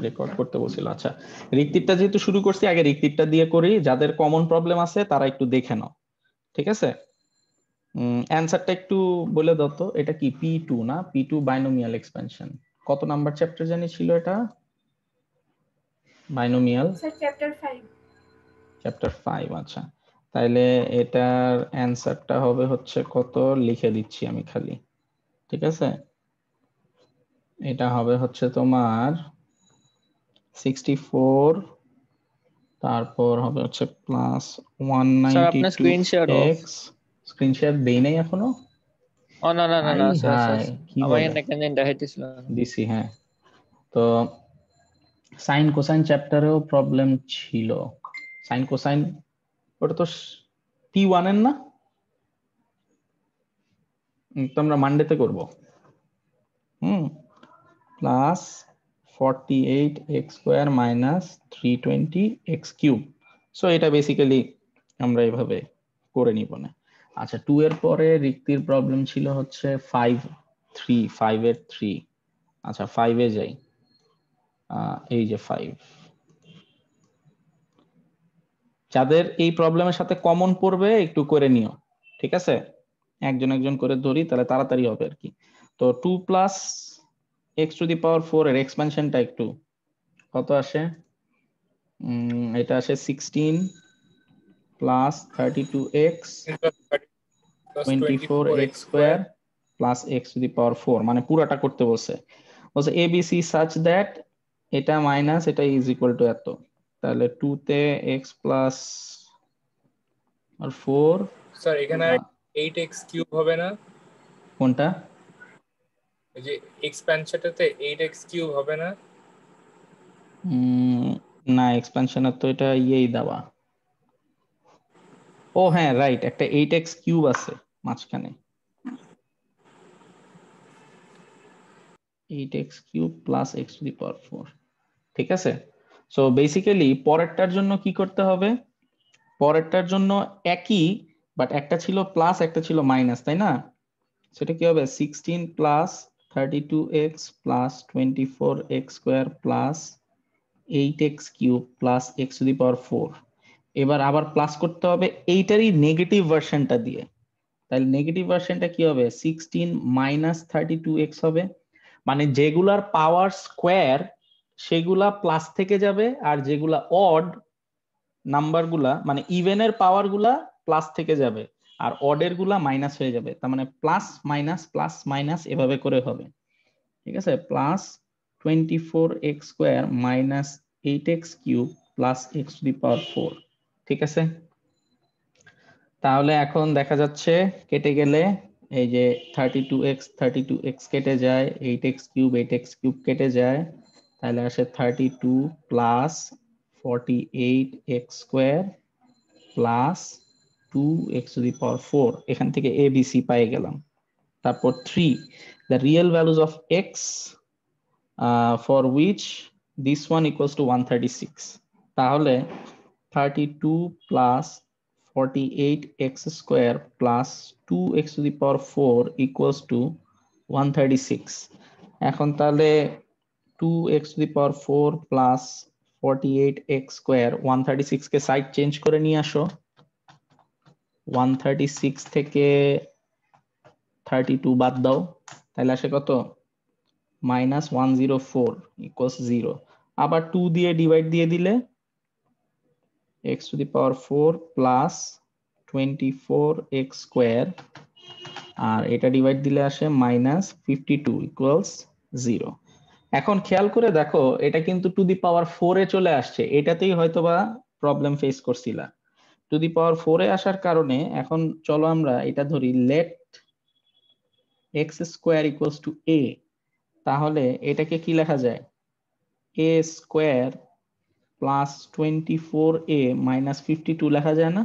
Record করতে বলছিল। আচ্ছা, রিক্তিরটা যেহেতু শুরু করছি, আগে রিক্তিরটা দিয়ে করি, যাদের কমন প্রবলেম আছে তারা একটু দেখে নাও, ঠিক আছে? অ্যানসারটা একটু বলে দাও তো, এটা কি P2 না? P2 বাইনোমিয়াল এক্সপেনশন, কত নাম্বার চ্যাপ্টার জানি ছিল এটা? Binomial sir chapter 5। চ্যাপ্টার 5। আচ্ছা, তাইলে এটার অ্যানসারটা হবে হচ্ছে কত, লিখে দিচ্ছি আমি খালি, ঠিক আছে? এটা হবে হচ্ছে তোমার 64, তারপর হবে হচ্ছে প্লাস স্যার আপনার screen share of. 192x। Screen share দেই নাই এখনো? ও না না না হাই না স্যার স্যার, হাই, কি আমার বলে, এখানে কেন দেখাইতেছিল না। দিছি, হ্যাঁ। তো সাইন কোসাইন চ্যাপ্টারেও প্রবলেম ছিল। সাইন কোসাইন, ওটা তো T1 এর না? তো আমরা মানডেতে করব। Plus 48x² minus 320x³ so এটা বেসিক্যালি আমরা এভাবে করে নিব না। আচ্ছা, 2 এর পরে রিক্তির প্রবলেম ছিল হচ্ছে 5 এর 3। আচ্ছা, 5 এ যাই। এই যে 5, যাদের এই প্রবলেমের সাথে কমন পড়বে একটু করে নিও, ঠিক আছে? একজন একজন করে ধরি, তাহলে তাড়াতাড়ি হবে আর কি। তো 2 প্লাস x⁴ এর এক্সপেনশনটা একটু কত আসে? এটা আসে 16 plus 32x 24x² plus x⁴, মানে পুরাটা করতে বলছে। বলছে ABC such that এটা মাইনাস এটা ইজ ইকুয়াল টু এত। তাহলে 2 তে x প্লাস আর 4, স্যার এখানে 8x³ হবে না? কোনটা? এই যে এক্সপ্যানশনটাতে 8x³ হবে না? না, এক্সপ্যানশনের তো এটা ইয়েই দেওয়া। ও হ্যাঁ, রাইট, একটা 8x³ আছে মাঝখানে, 8x³ প্লাস x⁴, ঠিক আছে? সো বেসিক্যালি পরেরটার জন্য কি করতে হবে? পরেরটার জন্য একই, বাট একটা ছিল প্লাস একটা ছিল মাইনাস, তাই না? সেটা কি হবে? 16 plus 32x plus 24x² plus 8x³ plus x⁴। এবার আবার প্লাস করতে হবে এইটারই নেগেটিভ ভার্সনটা দিয়ে। তাহলে নেগেটিভ ভার্সনটা কি হবে? 16 মাইনাস 32x হবে, মানে যেগুলার পাওয়ার স্কোয়ার সেগুলা প্লাস থেকে যাবে, আর যেগুলা অড নাম্বারগুলা মানে ইভেনের পাওয়ার গুলা প্লাস থেকে যাবে, আর অডের গুলা মাইনাস হয়ে যাবে। তার মানে প্লাস মাইনাস এভাবে করে হবে, ঠিক আছে? Plus 24x² minus 8x³ plus x⁴, ঠিক আছে? তাহলে এখন দেখা যাচ্ছে কেটে গেলে এই যে 32x কেটে যায়, 8x³ কেটে যায়, তাহলে আসে 32 প্লাস 48x² প্লাস 2x⁴। এখান থেকে ABC পাই গেলাম। তারপর 3, the real values of x for which this one equals to 136। তাহলে 32 plus 48x² plus 2x⁴ equals to 136। এখন তাহলে 2x⁴ প্লাস 48x² 136 কে সাইড চেঞ্জ করে নিয়ে আসো। 136 থেকে 32 বাদ দাও, তাহলে আসে কত? Minus 104 equals 0। আবার 2 দিয়ে ডিভাইড দিয়ে দিলে x⁴ প্লাস 24x² আর এটা ডিভাইড দিলে আসে মাইনাস 52 ইকুয়ালস 0। এখন খেয়াল করে দেখো, এটা কিন্তু টু দি পাওয়ার 4 এ চলে আসছে, এটাতেই হয়তোবা প্রবলেম ফেস করছিলা। টু দি পাওয়ার 4 এ আসার কারণে এখন চলো আমরা এটা ধরি, late x² equals to a। তাহলে এটাকে কি লেখা যায়? a² প্লাস 24a মাইনাস 52 লেখা যায় না?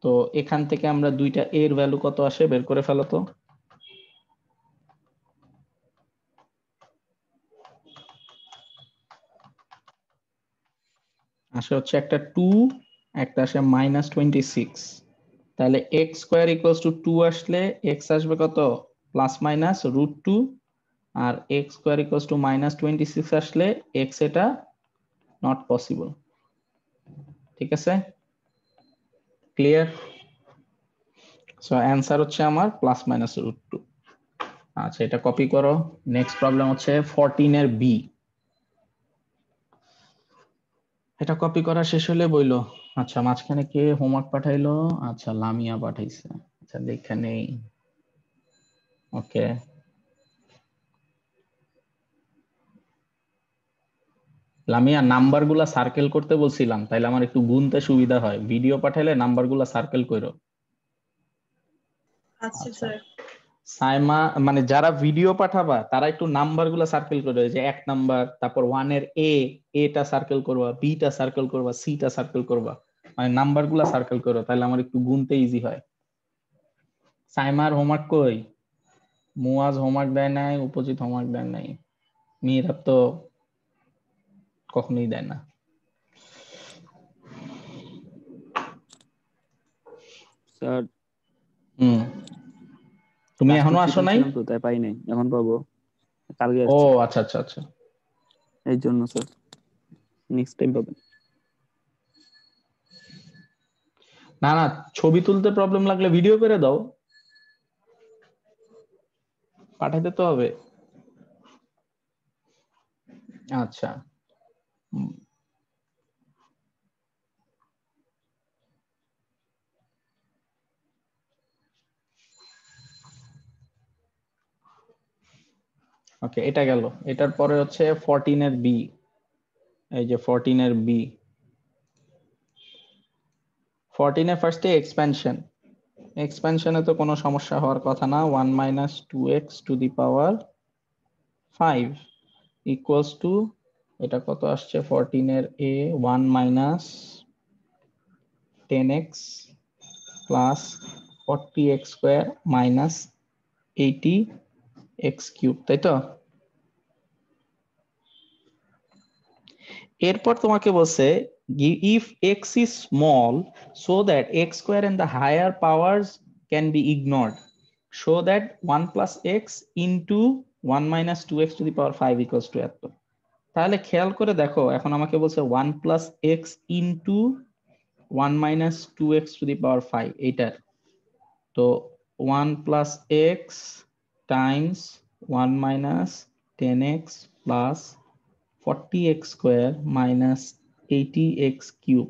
তো এখান থেকে আমরা দুইটা এর ভ্যালু কত আসে বের করে ফেলো তো। আসে হচ্ছে একটা 2, একটা আসে মাইনাস 26। তাহলে x² ইকুয়ালস টু 2 আসলে x আসবে কত? প্লাস মাইনাস √2 আর x স্কয়ার ইকুয়ালস টু -26 আসলে x এটা নট পসিবল। ঠিক আছে, ক্লিয়ার? সো অ্যানসার হচ্ছে আমার +-√2। আচ্ছা, এটা কপি করো। নেক্সট প্রবলেম হচ্ছে 14 এর বি। এটা কপি করা শেষ হলে বইলো। আচ্ছা, মাঝখানে কে হোমওয়ার্ক পাঠাইলো? আচ্ছা, লামিয়া পাঠাইছে। আচ্ছা, লেখা নেই। ওকে, লামিয়া নাম্বারগুলা সার্কেল করতে বলছিলাম, তাইলে আমার একটু গুনতে সুবিধা হয়। ভিডিও পাঠাইলে নাম্বারগুলা সার্কেল করো। আচ্ছা আচ্ছা, স্যার। সাইমা মানে যারা ভিডিও পাঠাবা তারা একটু নাম্বারগুলা সার্কেল করে, যে 1 নাম্বার, তারপর 1 এর টা সার্কেল করবা, বি টা সার্কেল করবা, সি টা সার্কেল করবা, মানে নাম্বারগুলা সার্কেল করো, তাহলে আমার একটু গুনতে ইজি হয়। সাইমার হোমওয়ার্ক কই? মুয়াজ হোমওয়ার্ক দেয় নাই, উপজিত হোমওয়ার্ক দেয় নাই, মিরাব তো কখনোই দেয় না। স্যার হুম, তুমি ক্লাস এখনো করতে আসো নাই? পারছিলাম তো, তাই পাই নাই, এখন পাবো। কালকে ও আসছি, আচ্ছা আচ্ছা আচ্ছা। এই জন্য স্যার নেক্সট টাইম পাবেন। না না, ছবি তুলতে প্রবলেম লাগলে ভিডিও করে দাও, পাঠাতে তো হবে। আচ্ছা, ওকে, এটা গেল। এটার পরে হচ্ছে 14 এর বি। এই যে 14 এর বি, 14 এ ফার্স্টে এক্সপ্যানশন। এক্সপ্যানশনে তো কোনো সমস্যা হওয়ার কথা না। 1 - 2x two the power 5 equals to, এটা কত আসছে 14 এর এ, 1 - 10x plus 40x square minus 80x cube, তাই তো? এরপর তোমাকে বলছে if x is small so that x square and the higher powers can be ignored, show that 1 plus x into 1 minus 2x to the power 5 equals to এত। তাহলে খেয়াল করে দেখো, এখন আমাকে বলছে 1 plus x into 1 minus 2x to the power 5, এইটার তো 1 plus x times 1 minus 10x plus 40x square minus 80x cube.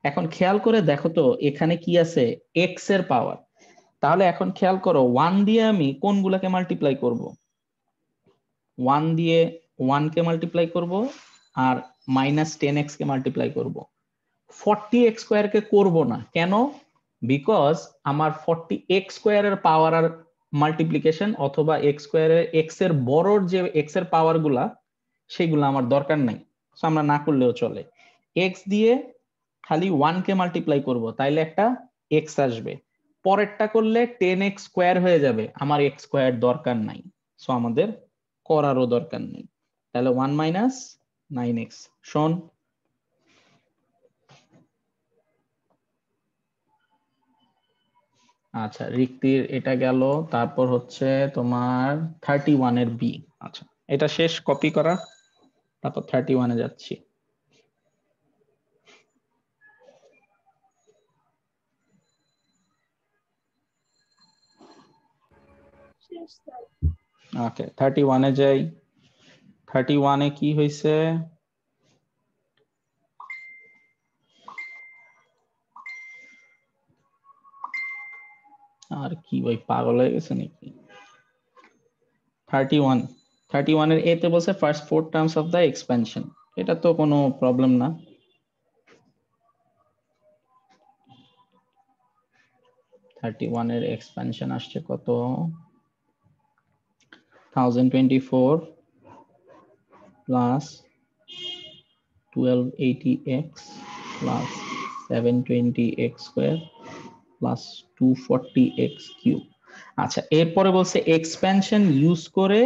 এখন খেয়াল করে দেখো তো এখানে কি আছে, x এর পাওয়ার। তাহলে এখন খেয়াল করো 1 দিয়ে আমি কোনগুলাকে মাল্টিপ্লাই করব? 1 দিয়ে 1 কে মাল্টিপ্লাই করব আর -10x কে মাল্টিপ্লাই করব। 40x স্কয়ার কে করব না, কেন? বিকজ আমার 40x স্কয়ারের পাওয়ার আর মাল্টিপ্লিকেশন অথবা x স্কয়ারের x এর বড়র যে x এর পাওয়ার গুলা, সেগুলো আমার দরকার নাই। সো আমরা না করলেও চলে। x দিয়ে খালি 1 কে মাল্টিপ্লাই করব, তাইলে একটা x আসবে। পরেরটা করলে 10x স্কয়ার হয়ে যাবে, আমার x স্কয়ার দরকার নাই, সো আমাদের করারও দরকার নেই। তাহলে 1 - 9x। শোন, আচ্ছা রিক্তির এটা গেল। তারপর হচ্ছে তোমার 31 এর বি। আচ্ছা, এটা শেষ কপি করা, তারপর 31 এ যাচ্ছি। ওকে, 31 এ যাই। 31 এ কি হয়েছে? আর কি ভাই, পাগল হয়ে গেছে নাকি? 31 এর এ তে বলছে first 4 terms of the expansion. এটা তো কোনো প্রবলেম না। থার্টি ওয়ান এর এক্সপেনশন আসছে কত? 1024 plus 1280x plus 720x square plus 240x cube. আচ্ছা, এরপরে বলছে এক্সপেনশন ইউজ করে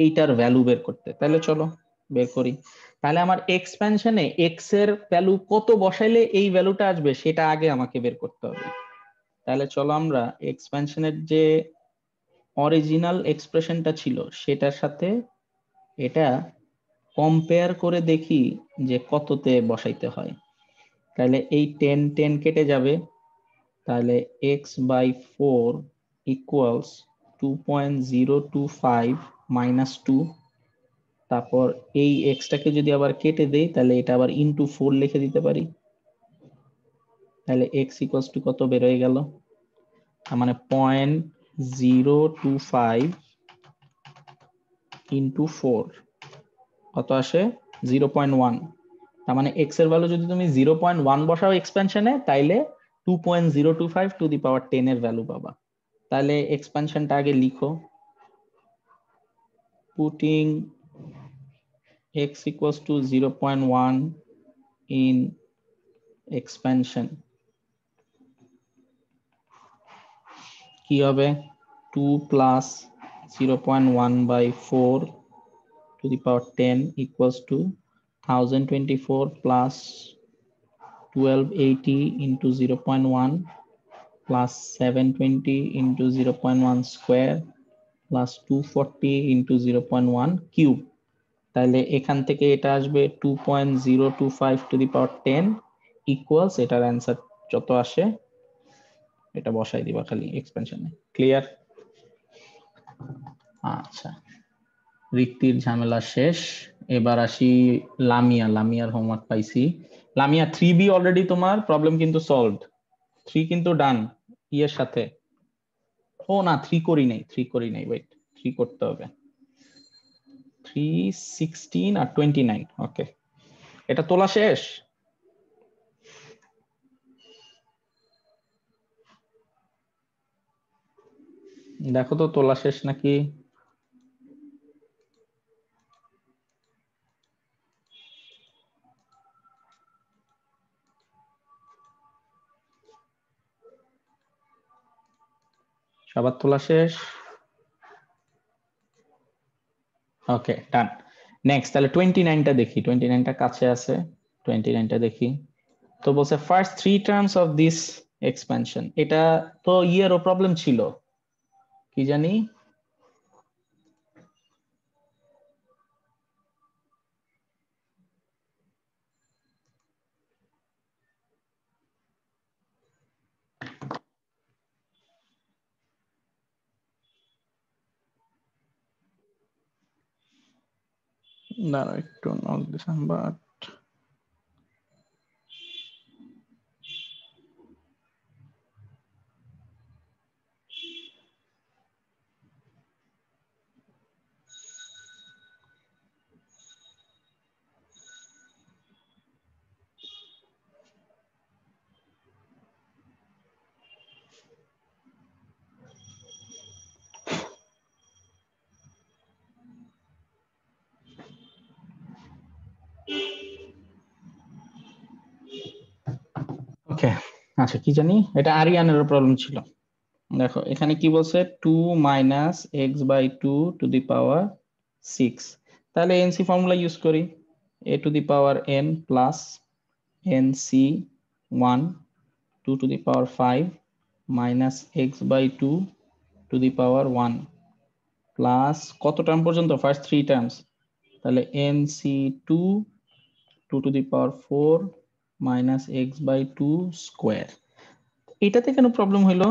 এইটার ভ্যালু বের করতে। তাহলে চলো বের করি। তাহলে আমার এক্সপেনশনে এক্স এর ভ্যালু কত বসাইলে এই ভ্যালুটা আসবে সেটা আগে আমাকে বের করতে হবে। তাহলে চলো আমরা এক্সপেনশনের যে অরিজিনাল এক্সপ্রেশনটা ছিল সেটার সাথে এটা কম্পেয়ার করে দেখি যে কততে বসাইতে হয়। তাহলে এই 10 10 কেটে যাবে, তাহলে x/4 ইকুয়ালস 2.025 মাইনাস 2। তারপর এই এক্সটাকে যদি আবার কেটে দেই তাহলে এটা আবার ইনটু 4 লিখে দিতে পারি। তাহলে x ইকুয়ালস টু কত বের হয়ে গেল? তার মানে 0.025 ইনটু 4 কত আসে? 0.1। তার মানে x এর ভ্যালু যদি তুমি 0.1 বসাও এক্সপেনশনে, তাইলে 2.025 টু দি পাওয়ার 10 এর ভ্যালু পাবা। তাহলে এক্সপেনশনটা আগে লিখো, putting x equals to 0.1 in expansion কি হবে? 2 plus 0.1/4 to the power 10 equals to 1024 plus 1280 into 0.1 plus 720 into 0.1 square plus 240 into 0.1 cube. তাহলে এখান থেকে এটা আসবে 2.025 টু দি পাওয়ার 10 ইকুয়ালস, এটার অ্যান্সার যত আসে এটা বসাই দিবা খালি এক্সপেনশনে। ক্লিয়ার? আচ্ছা, রিক্তির ঝামেলা শেষ। এবার আসি লামিয়ার হোমওয়ার্ক পাইছি। লামিয়া 3B অলরেডি তোমার প্রবলেম কিন্তু সলভড, 3 কিন্তু ডান ইয়ের সাথে। ও না, 3 করি নাই, ওয়েট, 3 করতে হবে। 3, 16 আর 29। ওকে, এটা তোলা শেষ? দেখো তো তোলা শেষ নাকি। সবার তোলা শেষ? ওকে, ডান। নেক্সট তাহলে 29টা দেখি, 29টা কাছে আছে, 29টা দেখি। তো বলছে first 3 terms of this expansion. এটা তো ইয়েরও প্রবলেম ছিল, কি জানি, দাঁড়াও একটু, নোট দিলাম বাট ওকে। আচ্ছা, কি জানি, এটা আরিয়ানের প্রবলেম ছিল। দেখো এখানে কি বলছে, 2 মাইনাস x/2 টু দি পাওয়ার 6। তাহলে এনসি ফর্মুলা ইউজ করি, a two the power n plus nc1 2 to the power 5 minus x/2 to the power 1 plus কত টার্ম পর্যন্ত? First 3 terms. তাহলে nc2 2 to the power 4 minus x/2 square. এটাতে কেন problem হইলো?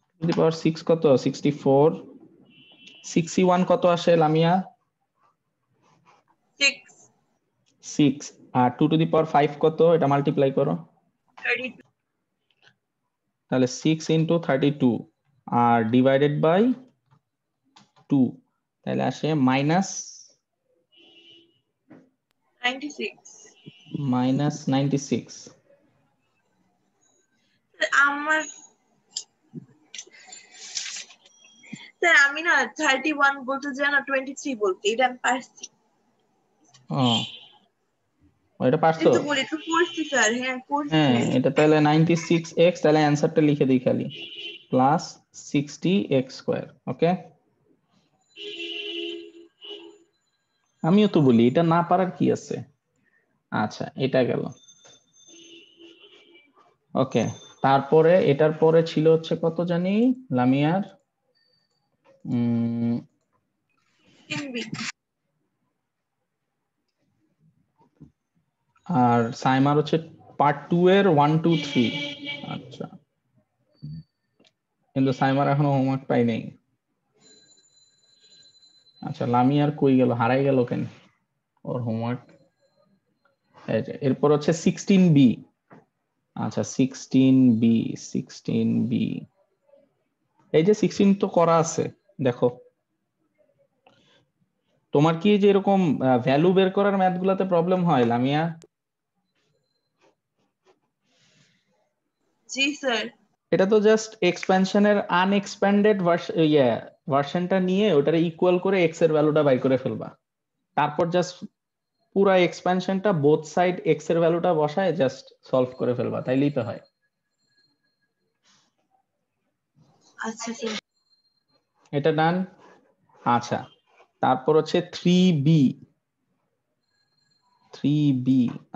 2 to the power 6 কত? 64। 61 কত আসে লামিয়া? 6। আর 2 to the power 5 কত? এটা মাল্টিপ্লাই করো। 32। তাহলে 6 into 32 আর ডিভাইডেড বাই 2, তাহলে আসে মাইনাস 96। আমার স্যার আমি না 31 বলতে যাই না 23 বলতে, এটা আমি পারছি। ও, এটা পারছো? এই তো বলি একটু পড়ছি স্যার, হ্যাঁ পড়ছি। হ্যাঁ, এটা তাহলে 96x, তাহলে অ্যান্সারটা লিখে দিই খালি, প্লাস 60x স্কয়ার। ওকে, আমিও তো বলি এটা না পারার কি আছে। আচ্ছা, এটা গেল। ওকে, তারপরে এটার পরে ছিল হচ্ছে কত জানি লামিয়ার, 16b আর সাইমার হচ্ছে পার্ট 2 এর 1 2 3। আচ্ছা, কিন্তু সাইমার এখনো হোমওয়ার্ক পাই নাই। আচ্ছা, লামিয়ার কই গেল, হারাই গেল কেন ওর হোমওয়ার্ক? এরপর হচ্ছে 16b। আচ্ছা 16b এই যে 16 তো করা আছে, দেখো তোমার কি যে এরকম ভ্যালু বের করার ম্যাথ গুলাতে প্রবলেম হয় লামিয়া? জি স্যার। এটা তো জাস্ট এক্সপ্যানশনের আনএক্সপ্যান্ডেড ভার্সনটা নিয়ে ওটারে ইকুয়াল করে এক্স এর ভ্যালুটা বাই করে ফেলবা, তারপর জাস্ট পুরা এক্সপ্যানশনটা বোথ সাইড এক্স এর ভ্যালুটা বসায় জাস্ট সলভ করে ফেলবা, তাইলেই তো হয়। আচ্ছা স্যার। এটা ডান। আচ্ছা, তারপর হচ্ছে 3b।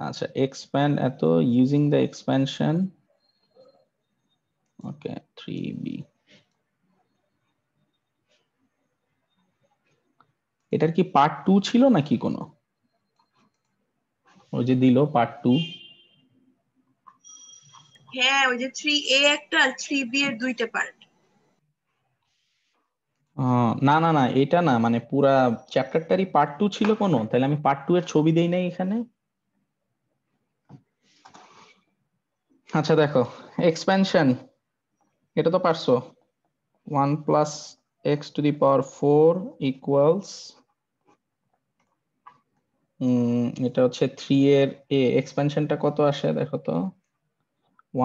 আচ্ছা, এক্সপ্যান্ড এত using the expansion. Okay 3b, এটার কি পার্ট 2 ছিল নাকি কোনো? ওই যে দিল পার্ট 2। হ্যাঁ, ওই যে 3a একটা আর 3b এর দুইটা পার্ট। না না না, এটা না, মানে পুরা চ্যাপ্টারটারই পার্ট 2 ছিল কোনো? তাহলে আমি পার্ট 2 এর ছবি দেই নাই এখানে। আচ্ছা দেখো, এক্সপ্যানশন এটা তো পারছো, 1 plus x two the power 4 equals, এটা হচ্ছে 3 এর এ। এক্সপ্যানশনটা কত আসে দেখো তো,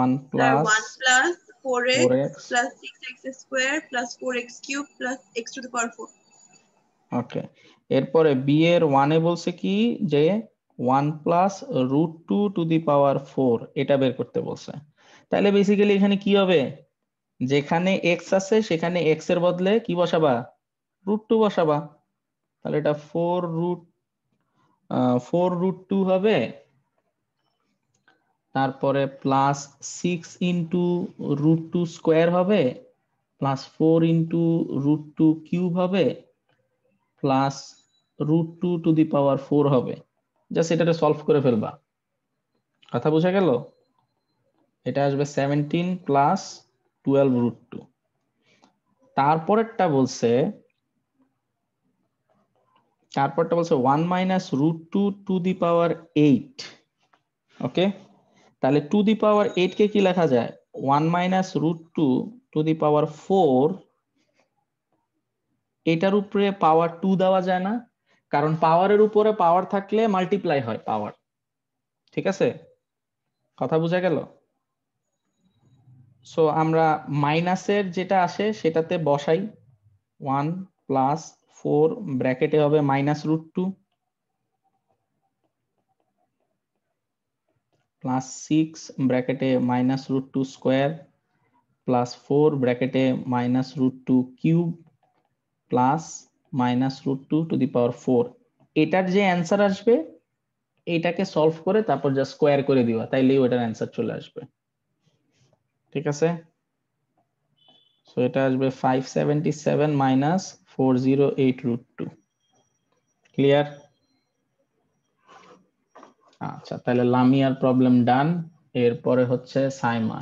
1 sir plus 1 plus 4x 4x। Plus 6x square plus 4x cube plus x to the power 4। Okay, এরপরে বি এর 1 এ বলছে কি যে 1 plus root 2 to the power 4, এটা বের করতে বলছে। তাহলে বেসিক্যালি এখানে কি হবে, যেখানে এক্স আছে সেখানে এক্স এর বদলে কি বসাবা, রুট 2 বসাবা। তাহলে এটা 4 রুট 2 হবে, তারপরে প্লাস 6 ইন্টু রুট 2 স্কোয়ার হবে, প্লাস 4 ইন্টু রুট 2 কিউব হবে, plus root 2 to the power 4 হবে। জাস্ট এটাকে সলভ করে ফেলবা, কথা বোঝা গেল? এটা আসবে 17 প্লাস 12 রুট 2। তারপরেরটা বলছে 1 মাইনাস রুট 2 টু দি পাওয়ার 8। ওকে, তাহলে টু দি পাওয়ার 8 কে কি লেখা যায়, 1 minus root 2 to the power 4। এটার উপরে পাওয়ার 2 দেওয়া যায় না, কারণ পাওয়ারের উপরে পাওয়ার থাকলে মাল্টিপ্লাই হয় পাওয়ার। ঠিক আছে, কথা বোঝা গেল? সো আমরা মাইনাসের যেটা আসে সেটাতে বসাই, 1 প্লাস 4 ব্র্যাকেটে হবে মাইনাস রুট 2 প্লাস 6 ব্র্যাকেটে মাইনাস রুট 2 স্কোয়ার প্লাস 4 ব্র্যাকেটে minus root 2 cube plus minus root 2 to the power 4। এটার যে অ্যান্সার আসবে এটাকে সলভ করে তারপর যা স্কোয়ার করে দিবা, তাইলেই ওটার অ্যান্সার চলে আসবে। ঠিক আছে, সো এটা আসবে 577 মাইনাস 408 রুট 2। ক্লিয়ার? আচ্ছা, তাহলে লামিয়ার প্রবলেম ডান। এরপরে হচ্ছে সাইমা।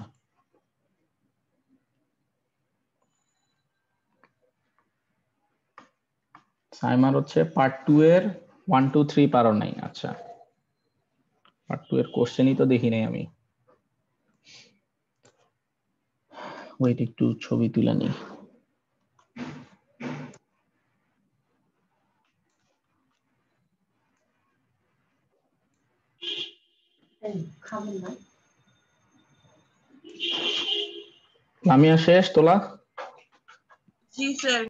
সাইমার হচ্ছে পার্ট 2 এর 1 2 3 পারো নাই। আচ্ছা, পার্ট 2 এর কোশ্চেনই তো দেখি নাই আমি। ওয়েট, একটু ছবি তুলে নিই। লামিয়া শেষ তোলা? জি স্যার।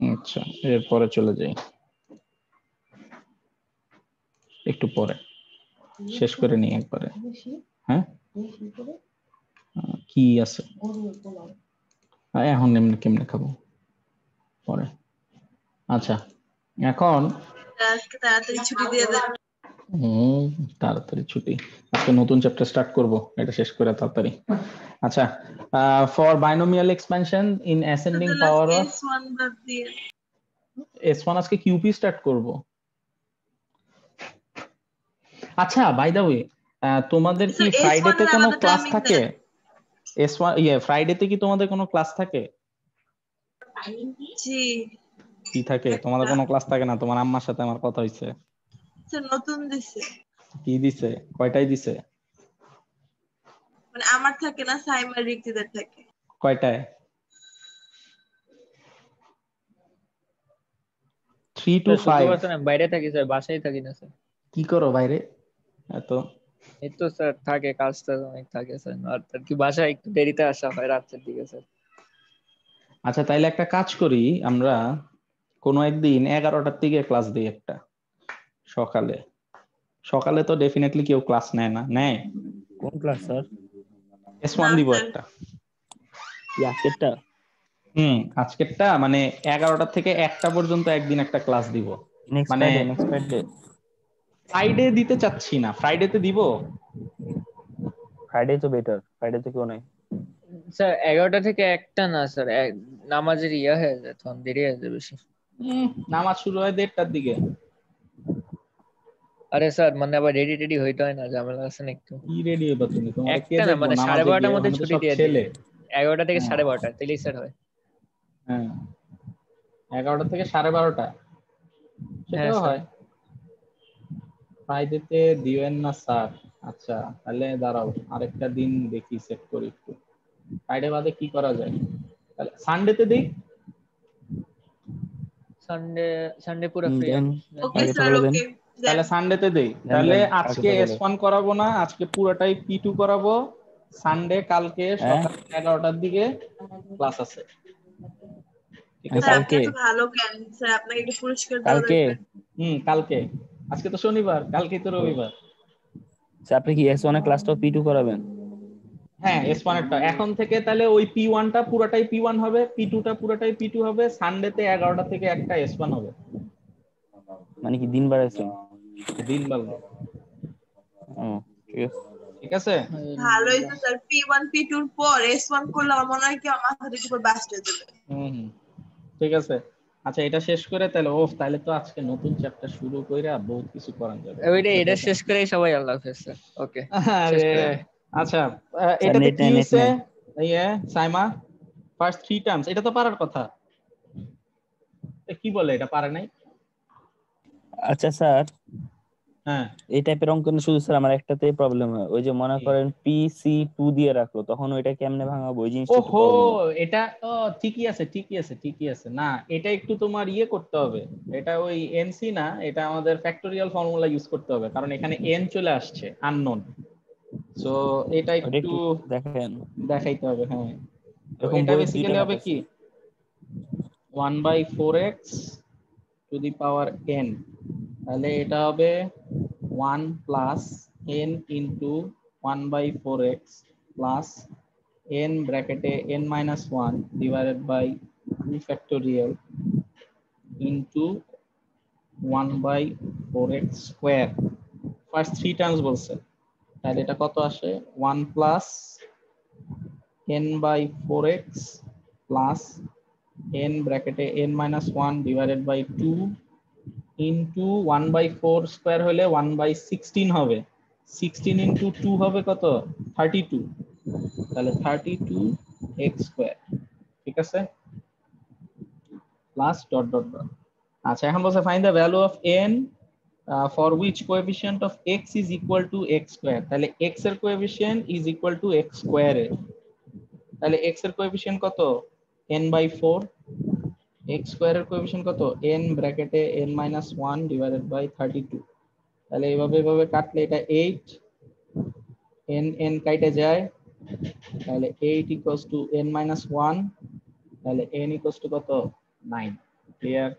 আচ্ছা, এরপরে চলে যাই, একটু পরে শেষ করে নিই একবারে। হ্যাঁ, কি আছে এখন এমনি কেমনে খাবো পরে। আচ্ছা, এখন আজকে তাড়াতাড়ি ছুটি দিয়ে দেন। তাড়াতাড়ি ছুটি, আজকে নতুন চ্যাপ্টার স্টার্ট করব, এটা শেষ করে তাড়াতাড়ি। আচ্ছা, for binomial expansion in ascending power of, S1 বাদ দিয়ে S1 আজকে কিউপি স্টার্ট করব। আচ্ছা বাই দ্য ওয়ে, তোমাদের কি স্যার S1 ফ্রাইডেতে এর কোনো আলাদা ক্লাস টাইমিং থাকে? দেন। S1 ফ্রাইডেতে কি তোমাদের কোনো ক্লাস থাকে? জি কি থাকে? তোমাদের একটা কোনো ক্লাস থাকে না? তোমার আম্মার সাথে আমার কথা হইছে। স্যার নতুন দিছে, কি দিছে? কয়টায় দিছে? মানে আমার থাকে না, সাইমার রিক্তিদের থাকে। কয়টায়? 3 to স্যার 5। শুক্রবার স্যার আমি বাইরে থাকি স্যার, বাসায় থাকি না স্যার। কি করো বাইরে এত? এই তো স্যার থাকে, কাজটা অনেক থাকে স্যার, আর কি বাসায় একটু দেরিতে আসা হয় রাতের দিকে স্যার। আচ্ছা তাইলে একটা কাজ করি আমরা, কোনো একদিন 11টার দিকে ক্লাস দিই একটা, সকালে। সকালে তো ডেফিনেটলি কেউ ক্লাস নেয় না, নেয়? কোন ক্লাস স্যার? S1 না দিব স্যার, একটা। কি আজকেরটা? আজকেরটা মানে 11টা থেকে 1টা পর্যন্ত একদিন একটা ক্লাস দিব। নেক্সট মানে ফ্রাইডে, নেক্সট ফ্রাইডে। ফ্রাইডে দিতে চাচ্ছি না, ফ্রাইডেতে দিব। ফ্রাইডে তো বেটার, ফ্রাইডে তো কেউ নাই। স্যার 11টা থেকে 1টা না স্যার, নামাজের ইয়া হয়ে যায়, তখন দেরি হয়ে যায় বেশি। নামাজ শুরু হয় 1:30টার দিকে। আরে স্যার মানে আবার রেডি টেডি হইতে হয় না, ঝামেলা আছে না একটু। কি রেডি হইবা তুমি? তোমার কে 1টা না দেখবো মানে নামাজে 12:30টার গিয়ে? মধ্যে ওখানে তো ছুটি সব দিয়ে ছেলে। দিবে। 11টা থেকে হ্যাঁ 12:30 তাইলেই স্যার হয়। হ্যাঁ, 11টা থেকে 12:30, হ্যাঁ সেটাও স্যার। হয়। ফ্রাইডেতে দিবেন না স্যার? আচ্ছা তাহলে দাঁড়াও, আরেকটা দিন দেখি সেট করি একটু। ফ্রাইডে বাদে কি করা যায়? তাহলে সানডেতে দিই। সানডে, সানডে পুরো ফ্রি দেন আমি। ওকে কালকে স্যার, সকালে দেন। ওকে দেন। তাহলে সানডেতে দেই। দেন তাহলে দেন কালকে আজকে সকালে। S1 করাবো না, আজকে পুরোটাই P2 করাবো। সানডে কালকে হ্যাঁ সকাল 11টার দিকে ক্লাস আছে, ঠিক হ্যাঁ, আছে? স্যার আপনি কালকে এত ভালো কেন স্যার, আপনাকে একটু পুরস্কার দেওয়া কালকে দরকার। কালকে। আজকে তো শনিবার, কালকে তো রবিবার। স্যার আপনি কি S1 এর ক্লাসটাও P2 করাবেন? হ্যাঁ S1 এরটা এখন থেকে তাহলে ওই P1টা পুরোটাই P1 হবে, P2টা পুরোটাই P2 হবে, সানডেতে 11টা থেকে একটা S1 হবে। মানে কি দিন বাড়াইছেন? দিন বাড়লো। ও ঠিক আছে। ঠিক আছে। ভালোই তো স্যার, P1 P2 র পর S1 করলে আমার মনে হয় কি আমার মাথা থেকে পুরো বাস্ট হয়ে যাবে। হুম, ঠিক আছে। আচ্ছা এটা শেষ করে তাহলে তাহলে তো আজকে নতুন চ্যাপ্টার শুরু কইরা বহুত কিছু করা যাবে, ওইটা আচ্ছা এটা দেখেন। শেষ করেই সবাই আল্লাহ হাফেজ স্যার। ওকে শেষ আরে করে। আচ্ছা, স্যার এটাতে নেট কি নেই, নেট হইছে? নেই। সাইমা, ফার্স্ট 3 টার্মস এটা তো পারার কথা। কি বলে এটা পারে নাই? আচ্ছা স্যার, হ্যাঁ এই টাইপের অঙ্ক না শুধু স্যার আমার একটাতেই প্রবলেম হয়, ওই যে মনে কি? করেন PC2 দিয়ে রাখলো, তখন ওইটা কেমনে ভাঙাবো, ওই জিনিসটা একটু ওহো, প্রবলেম হয়। এটা ঠিকই আছে, ঠিকই আছে, ঠিকই আছে। না এটা একটু তোমার ইয়ে করতে হবে। এটা ওই এনসি না, এটা আমাদের ফ্যাক্টোরিয়াল ফর্মুলা ইউজ করতে হবে, কারণ এখানে এন চলে আসছে আননোন। সো এটা ওইটা একটু একটু দেখেন, দেখাইতে হবে। হ্যাঁ, তো এরকম এটা বইয়ের দুইটা বেসিক্যালি ম্যাথ হবে আছে। কি 1/4x two the power n, তাহলে এটা হবে 1 plus n into 1/4x plus n ব্র্যাকেটে n minus 1 divided by 2 factorial into 1/4x square. First 3 terms বলছে, তাহলে এটা কত আসে? 1 প্লাস n/4x প্লাস n ব্র্যাকেটে n minus 1 divided by 2 into 1/4 square হলে 1/16 হবে। 16 ইন্টু 2 হবে কত? 32। তাহলে 32x স্কোয়ার, ঠিক আছে? Plus dot dot dot. আচ্ছা এখন বলছে find the value of n for which coefficient of x is equal to x square. তাহলে x এর coefficient is equal to x স্কোয়ারের। তাহলে x এর কোএফিসিয়েন্ট কত? n/4। x স্কোয়ারের কোএফিসিয়েন্ট কত? n ব্র্যাকেটে n মাইনাস 1 ডিভাইডেড বাই 32। তাহলে এভাবে কাটলে এটা 8, n কাটে যায়, তাহলে 8 ইকুয়ালস টু n মাইনাস 1, তাহলে n ইকুয়ালস টু কত? 9। ক্লিয়ার?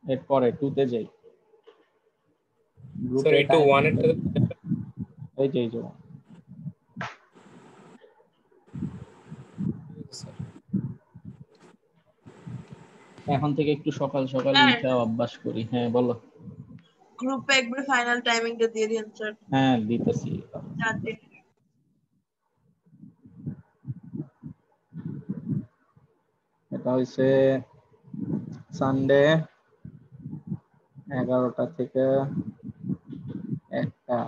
এরপরে 2 তে যাই। স্যার গ্রুপে একটু টাইম, 1 এরটা এই যে এখন থেকে একটু সকাল সকাল স্যার উঠা অভ্যাস করি। হ্যাঁ বলো। গ্রুপে একবার ফাইনাল টাইমিংটা দিয়ে দিন স্যার, হ্যাঁ দিতেছি। 4 দিন। এটা হইছে সানডে 11টা থেকে 1টা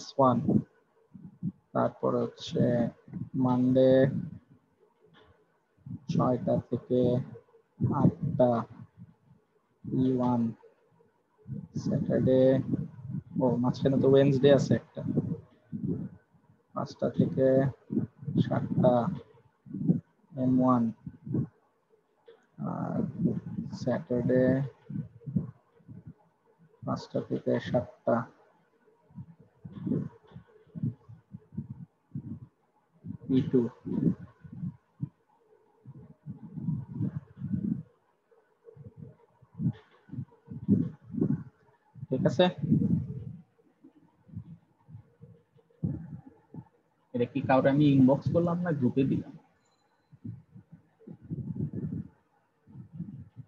S1, তারপর হচ্ছে মানডে 6টা থেকে 8টা E1, স্যাটারডে মাঝখানে তো ওয়েডনেসডে আছে একটা 5টা থেকে 7টা M1, আর স্যাটারডে 5টা থেকে 7টা E2। ঠিক আছে, এটা কি কাউরে আমি ইনবক্স করলাম না গ্রুপে দিলাম?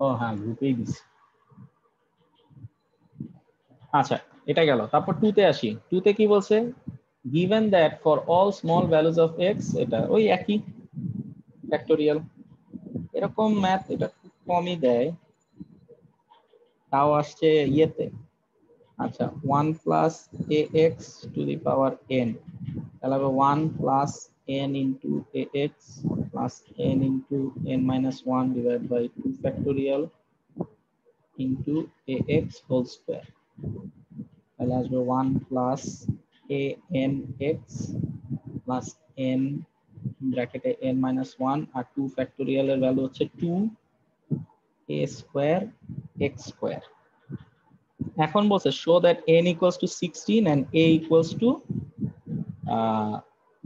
ও হ্যাঁ, গ্রুপেই দিছি। আচ্ছা, এটা গেল। তারপর 2 তে আসি। 2 তে কি বলছে? given that for all small values of x, এটা ওই একই ফ্যাক্টোরিয়াল। এরকম ম্যাথ এটা খুব কমই দেয়, তাও আসছে ইয়েতে। আচ্ছা, 1 plus ax to the power n, তাহলে হবে 1 plus n into ax plus n into n minus 1 divided by 2 factorial into ax whole square। তাহলে আসবে 1 plus anx plus n ব্র্যাকেটে n minus 1 আর 2 factorial এর ভ্যালু হচ্ছে 2a square x square। এখন বলছে show that n equals to 16 and a equals to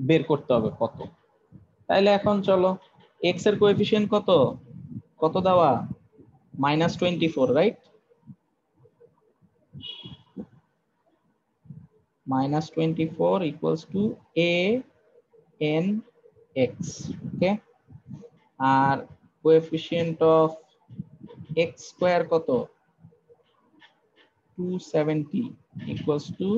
বের করতে হবে কত। তাইলে এখন চলো, x এর কোএফিসিয়েন্ট কত কত দেওয়া? -24, right? -24 equals to a n x, okay. আর কোএফিসিয়েন্ট অফ x স্কয়ার কত? 270 equals to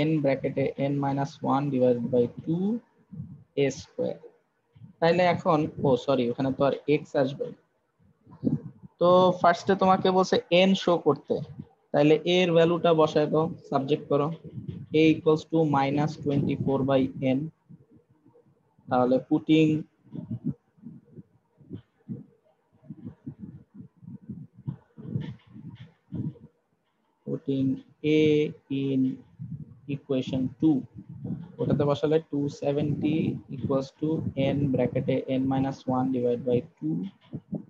n ব্র্যাকেটে n minus 1 divided by 2 a square। তাইলে এখন সরি, ওখানে তো আর x আসবে। তো ফার্স্টে তোমাকে বলছে n শো করতে, তাইলে a এর ভ্যালুটা বসায় দাও, সাবজেক্ট করো a equals to -24 by n। তাহলে পুটিং a in equation 2, ওটাতে বসালে 270 equals to n ব্র্যাকেটে n minus 1 divided by 2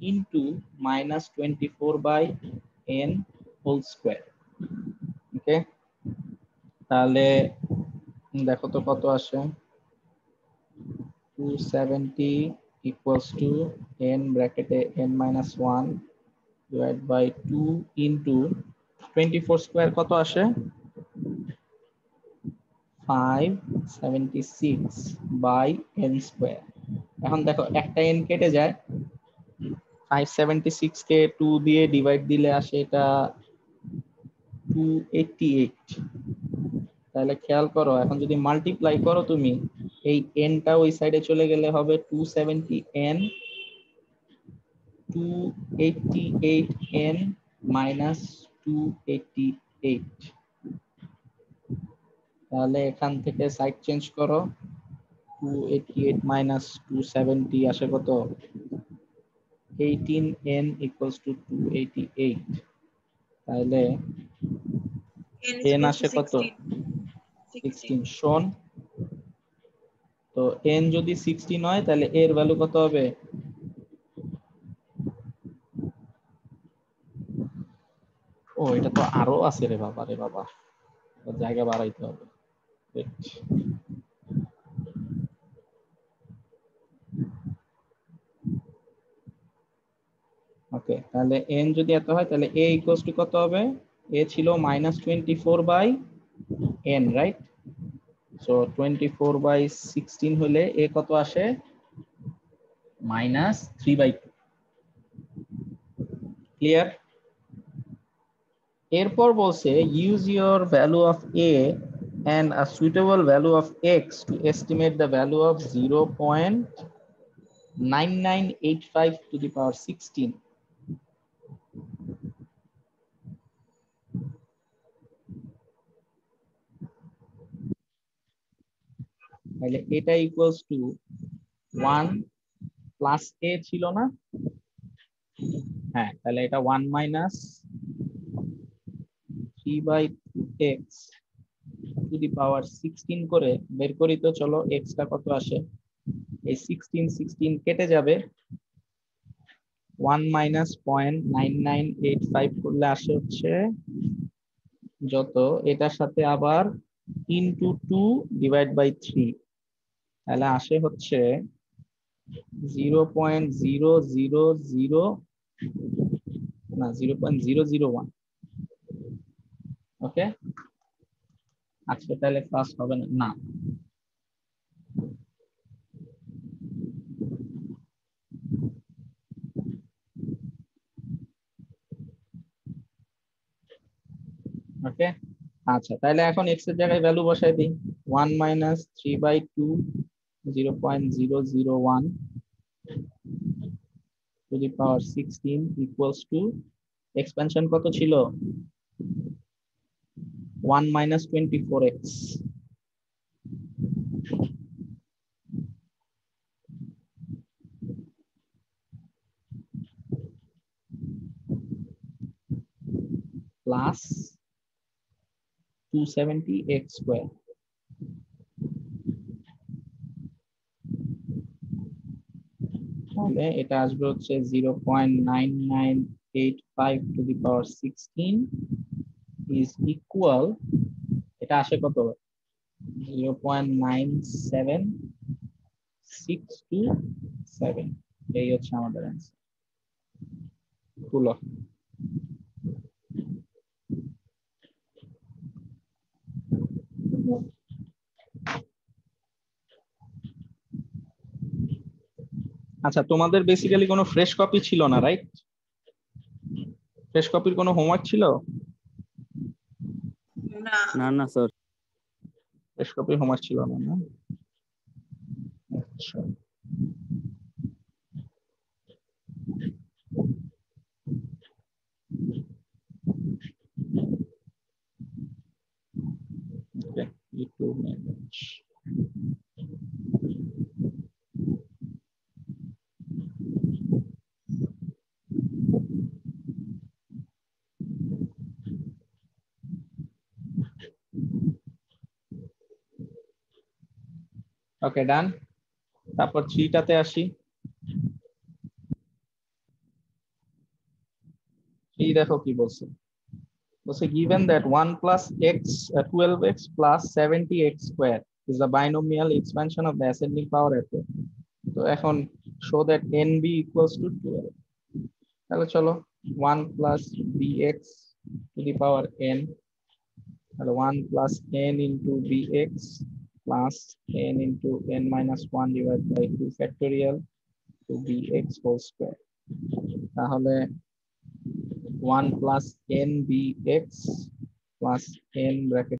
into -24 by n whole square, ওকে। তাহলে দেখো তো কত আসে। 270 equals to n ব্র্যাকেটে n minus 1 divided by 2 into 24 square কত আসে? 576 by n স্কয়ার। এখন দেখো একটা n কেটে যায়, 576 কে 2 দিয়ে ডিভাইড দিলে আসে এটা 288। তাহলে খেয়াল করো, এখন যদি মাল্টিপ্লাই করো তুমি, এই n টা ওই সাইডে চলে গেলে হবে 270n 288n minus 288। তাহলে এখান থেকে সাইড চেঞ্জ করো, 288 minus 270 আসে কত? 18n equals to 288। তাহলে n আসে কত? 16। শোন তো, n যদি 16 হয় তাহলে a এর ভ্যালু কত হবে? এটা তো আরো আছে রে বাবা, জায়গা বাড়াইতে হবে। ওকে, তাহলে n যদি এত হয় তাহলে a ইকুয়ালস টু কত হবে? a ছিল -24 by n, right? So 24 by 16 হলে a কত আসে? -3/2। ক্লিয়ার? এরপর বলছে use your value of a and a suitable value of x to estimate the value of 0.0 9985 to the power 16. তাহলে এটা ইকুয়ালস টু 1 প্লাস a ছিল না? হ্যাঁ, তাহলে এটা 1 মাইনাস 3/x টু দি পাওয়ার 16 করে বের করি তো চলো x টা কত আসে। এই 16 কেটে যাবে, 1 মাইনাস 0.9985 করলে আসে হচ্ছে যত, এটার সাথে আবার ইনটু 2 ডিভাইড বাই 3, তাহলে আসে হচ্ছে 0.000 না 0.001। ওকে, আচ্ছা তাহলে ক্লাস হবে না, না ওকে। আচ্ছা তাহলে এখন x এর জায়গায় ভ্যালু বসাই দিই, 1 minus 3/2 0.001 two the power 16 equals to expansion কত ছিল, 1 minus 24x plus 270x square. তাহলে এটা আসবে হচ্ছে 0.9985 two the power 16 is equal, এটা আসে কত, 0.97627। এই হচ্ছে আমাদের অ্যান্সার। তুলো। আচ্ছা তোমাদের বেসিক্যালি কোনো ফ্রেশ কপি ছিল না, রাইট? ফ্রেশ কপির কোনো হোমওয়ার্ক ছিল? না না না স্যার। ফ্রেশ কপির হোমওয়ার্ক ছিল না, না? আচ্ছা ওকে, একটু ম্যানেজ। ওকে ডান, তারপর 3 টাতে আসি। 3 দেখো কি বলছে, বলছে given that 1 plus x 12x plus 70x square is the binomial expansion of the ascending power at a, তো এখন show that nb equals to 12। তাহলে চলো 1 plus bx to the power n, তাহলে 1 plus n into bx plus n into n minus 1 divided by 2 factorial to bx whole square, তাহলে 1 plus n bx plus n bracket